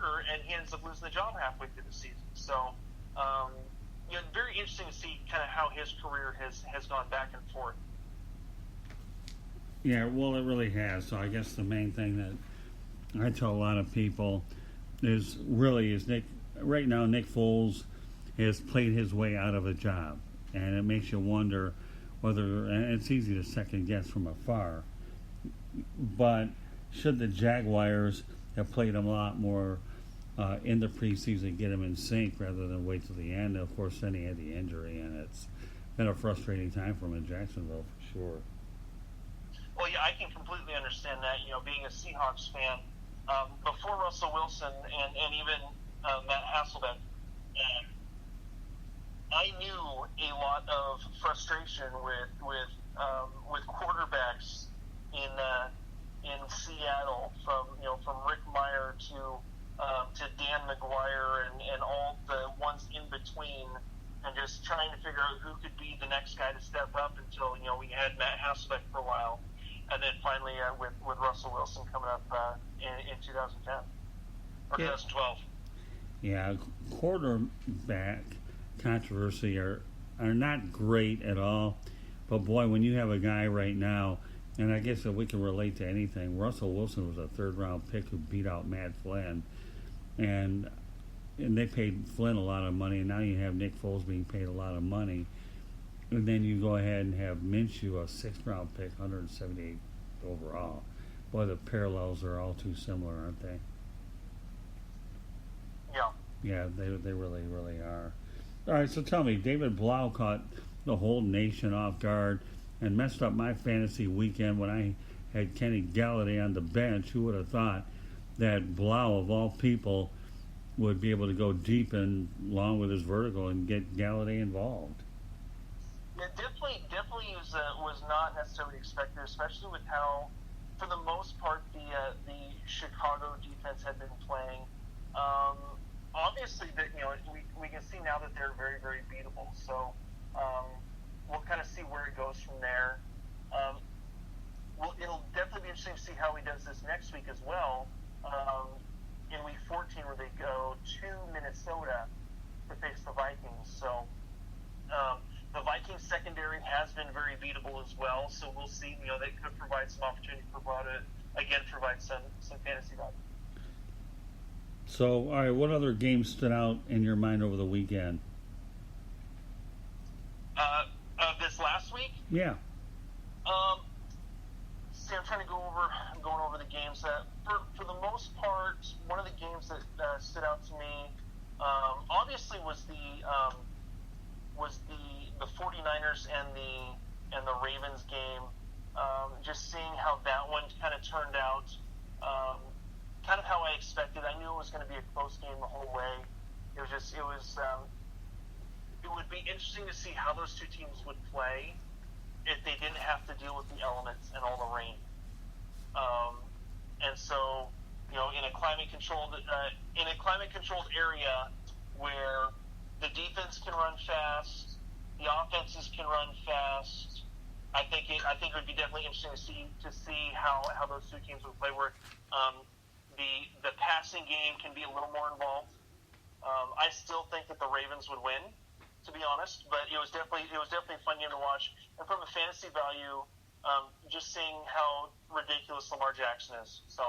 starter, and he ends up losing the job halfway through the season. So, very interesting to see kind of how his career has gone back and forth. Yeah, well, it really has. So I guess the main thing that I tell a lot of people is Nick. Right now, Nick Foles has played his way out of a job, and it makes you wonder whether. And it's easy to second guess from afar, but should the Jaguars have played him a lot more in the preseason, get him in sync rather than wait till the end? Of course, then he had the injury, and it's been a frustrating time for him in Jacksonville for sure. Well, yeah, I can completely understand that. Being a Seahawks fan, before Russell Wilson and even Matt Hasselbeck, I knew a lot of frustration with quarterbacks in Seattle, from Rick Meyer to Dan McGuire and all the ones in between, and just trying to figure out who could be the next guy to step up until we had Matt Hasselbeck for a while. And then finally, with Russell Wilson coming up in 2010 or 2012. Yeah, quarterback controversy are not great at all. But boy, when you have a guy right now, and I guess that we can relate to anything. Russell Wilson was a third-round pick who beat out Matt Flynn, and they paid Flynn a lot of money. And now you have Nick Foles being paid a lot of money. And then you go ahead and have Minshew, a sixth-round pick, 178 overall. Boy, the parallels are all too similar, aren't they? Yeah. Yeah, they really, really are. All right, so tell me, David Blau caught the whole nation off guard and messed up my fantasy weekend when I had Kenny Galladay on the bench. Who would have thought that Blau, of all people, would be able to go deep and long with his vertical and get Galladay involved? Yeah, definitely was not necessarily expected, especially with how, for the most part, the Chicago defense had been playing. Obviously, that we can see now that they're very, very beatable. So we'll kind of see where it goes from there. Well, it'll definitely be interesting to see how he does this next week as well. In week 14, where they go to Minnesota to face the Vikings. So. The Vikings secondary has been very beatable as well, so we'll see. They could provide some opportunity for Blau to again provide some fantasy value. So, all right, what other games stood out in your mind over the weekend? Of this last week? Yeah. See, I'm going over the games that, for the most part, one of the games that stood out to me, obviously was the 49ers and the Ravens game. Just seeing how that one kind of turned out, kind of how I expected. I knew it was going to be a close game the whole way. It would be interesting to see how those two teams would play if they didn't have to deal with the elements and all the rain. And so, in a climate controlled area where the defense can run fast, the offenses can run fast. I think it would be definitely interesting to see how those two teams would play. Where the passing game can be a little more involved. I still think that the Ravens would win, to be honest. But it was definitely a fun game to watch. And from a fantasy value, just seeing how ridiculous Lamar Jackson is. So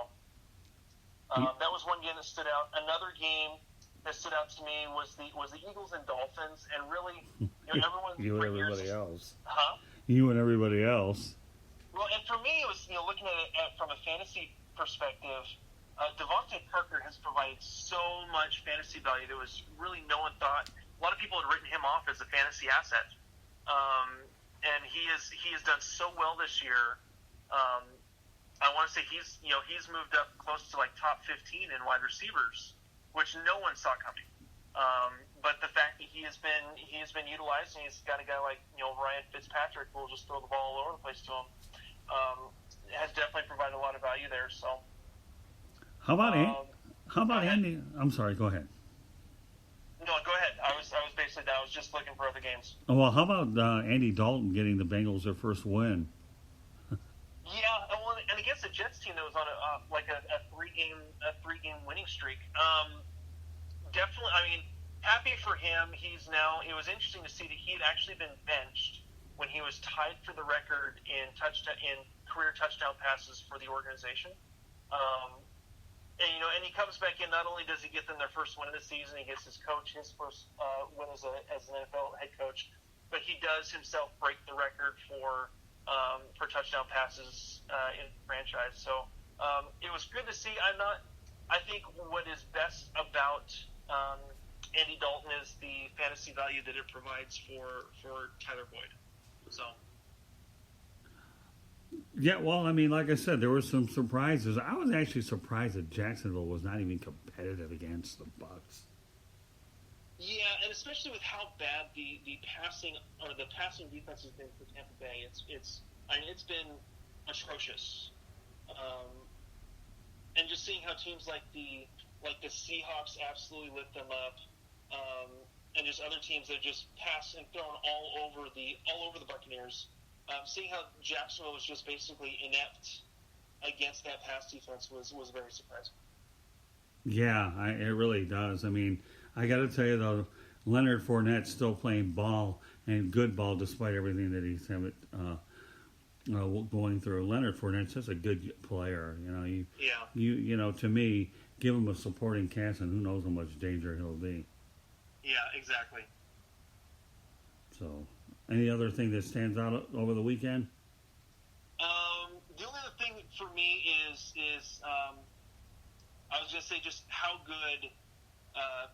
that was one game that stood out. Another game that stood out to me was the Eagles and Dolphins, and really, everyone. You and everybody else. Huh? You and everybody else. Well, and for me, it was looking at it from a fantasy perspective. Devontae Parker has provided so much fantasy value that was really no one thought. A lot of people had written him off as a fantasy asset, and he has done so well this year. I want to say he's moved up close to like top 15 in wide receivers, which no one saw coming. But the fact that he has been utilized, and he's got a guy like Ryan Fitzpatrick who will just throw the ball all over the place to him, has definitely provided a lot of value there. So, how about Andy? I'm sorry. Go ahead. No, go ahead. I was just looking for other games. Oh, well, how about Andy Dalton getting the Bengals their first win? Yeah, and against a Jets team that was on a 3-game three-game winning streak. Definitely, I mean, happy for him. It was interesting to see that he had actually been benched when he was tied for the record in career touchdown passes for the organization. And he comes back in. Not only does he get them their first win of the season, he gets his first win as an NFL head coach, but he does himself break the record for touchdown passes in the franchise. So it was good to see. I think what is best about Andy Dalton is the fantasy value that it provides for Tyler Boyd. So. Yeah, well, I mean, like I said, there were some surprises. I was actually surprised that Jacksonville was not even competitive against the Bucs. Yeah, and especially with how bad the passing defense has been for Tampa Bay, it's been atrocious. And just seeing how teams like the Seahawks absolutely lift them up, and just other teams that just pass and thrown all over the Buccaneers. Seeing how Jacksonville was just basically inept against that pass defense was very surprising. Yeah, it really does. I mean, I got to tell you though, Leonard Fournette's still playing ball and good ball despite everything that he's going through. Leonard Fournette's just a good player. To me, give him a supporting cast, and who knows how much danger he'll be. Yeah, exactly. So. Any other thing that stands out over the weekend? The only other thing for me is I was going to say just how good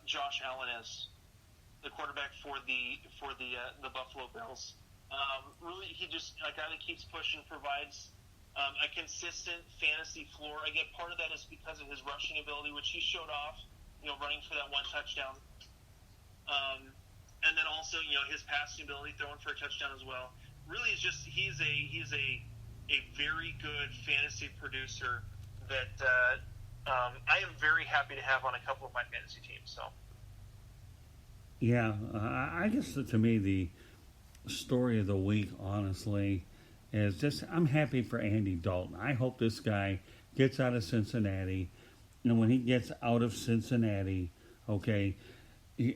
Josh Allen is, the quarterback for the Buffalo Bills. Really, he just a guy that keeps pushing, provides a consistent fantasy floor. I get part of that is because of his rushing ability, which he showed off, running for that one touchdown. And then also, his passing ability, throwing for a touchdown as well. Really, is just he's a very good fantasy producer that I am very happy to have on a couple of my fantasy teams. So. Yeah, I guess to me the story of the week, honestly, is just I'm happy for Andy Dalton. I hope this guy gets out of Cincinnati, and when he gets out of Cincinnati, okay.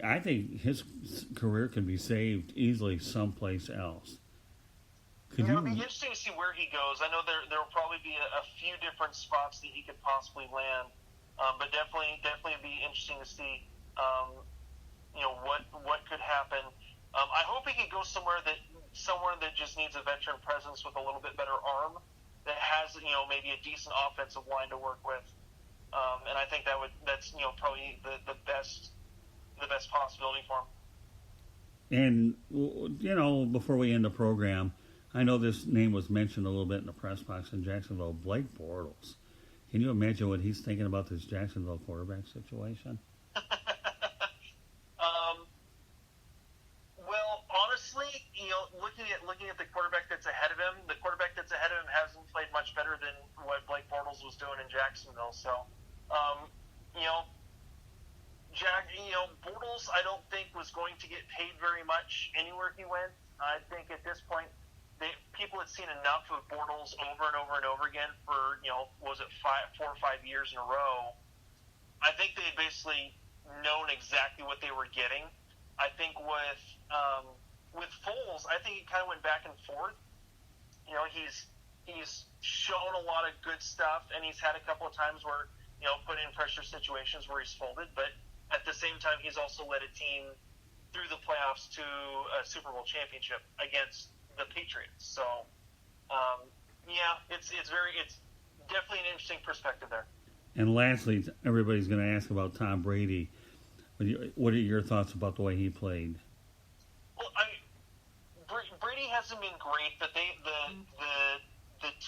I think his career can be saved easily someplace else. It'll be interesting to see where he goes. I know there will probably be a few different spots that he could possibly land, but definitely be interesting to see, what could happen. I hope he could go somewhere that just needs a veteran presence with a little bit better arm, that has maybe a decent offensive line to work with, and I think that's probably the best possibility for him. And, before we end the program, I know this name was mentioned a little bit in the press box in Jacksonville, Blake Bortles. Can you imagine what he's thinking about this Jacksonville quarterback situation? Well, honestly, looking at the quarterback that's ahead of him, hasn't played much better than what Blake Bortles was doing in Jacksonville. So, Bortles, I don't think was going to get paid very much anywhere he went. I think at this point, people had seen enough of Bortles over and over and over again for 4 or 5 years in a row. I think they had basically known exactly what they were getting. I think with Foles, I think he kind of went back and forth. He's shown a lot of good stuff, and he's had a couple of times where put in pressure situations where he's folded, but at the same time, he's also led a team through the playoffs to a Super Bowl championship against the Patriots. So, it's definitely an interesting perspective there. And lastly, everybody's going to ask about Tom Brady. What are your thoughts about the way he played? Well, Brady hasn't been great, but the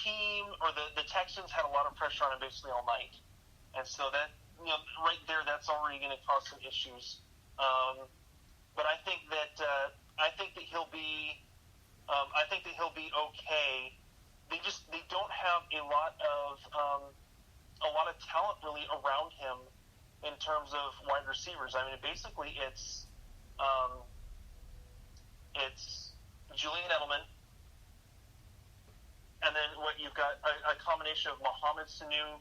team or the Texans had a lot of pressure on him basically all night, and so that right there, that's already going to cause some issues. But I think that he'll be okay. They don't have a lot of talent really around him in terms of wide receivers. I mean, basically it's Julian Edelman, and then what you've got a combination of Mohamed Sanu,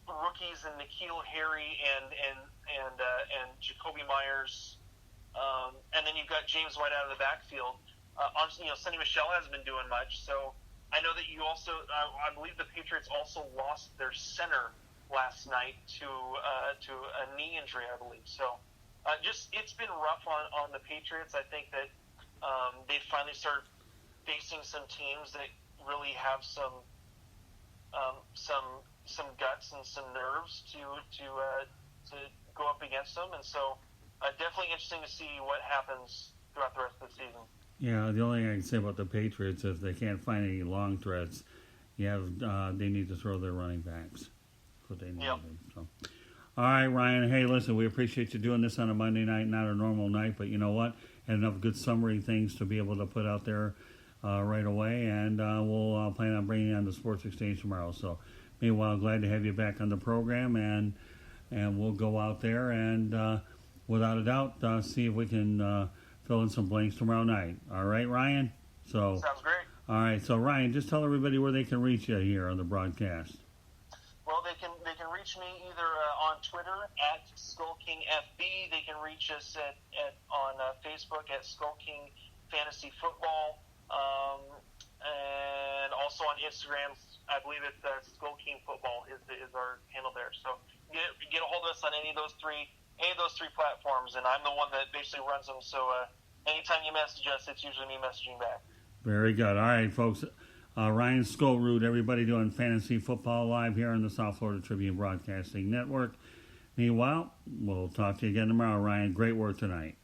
rookies in N'Keal Harry and Jacoby Myers, and then you've got James White out of the backfield. Sonny Michel hasn't been doing much, so I know that you also, I believe the Patriots also lost their center last night to a knee injury, I believe. So it's been rough on the Patriots. I think that they finally started facing some teams that really have some guts and some nerves to go up against them, and so definitely interesting to see what happens throughout the rest of the season. Yeah, the only thing I can say about the Patriots is they can't find any long threats. They need to throw their running backs. That's what they need to do. So. All right, Ryan. Hey, listen, we appreciate you doing this on a Monday night, not a normal night, but you know what? Had enough good summary things to be able to put out there right away, and we'll plan on bringing you on the Sports Exchange tomorrow. So, meanwhile, glad to have you back on the program, and we'll go out there and, without a doubt, see if we can fill in some blanks tomorrow night. All right, Ryan? Sounds great. All right, so Ryan, just tell everybody where they can reach you here on the broadcast. Well, they can reach me either on Twitter at SkullKingFB. They can reach us on Facebook at SkullKing Fantasy Football, and also on Instagram. I believe it's SkullKing Football is our handle there. So get a hold of us on any of those three platforms, and I'm the one that basically runs them. So anytime you message us, it's usually me messaging back. Very good. All right, folks. Ryan Skolrud, everybody doing Fantasy Football Live here on the South Florida Tribune Broadcasting Network. Meanwhile, we'll talk to you again tomorrow, Ryan. Great work tonight.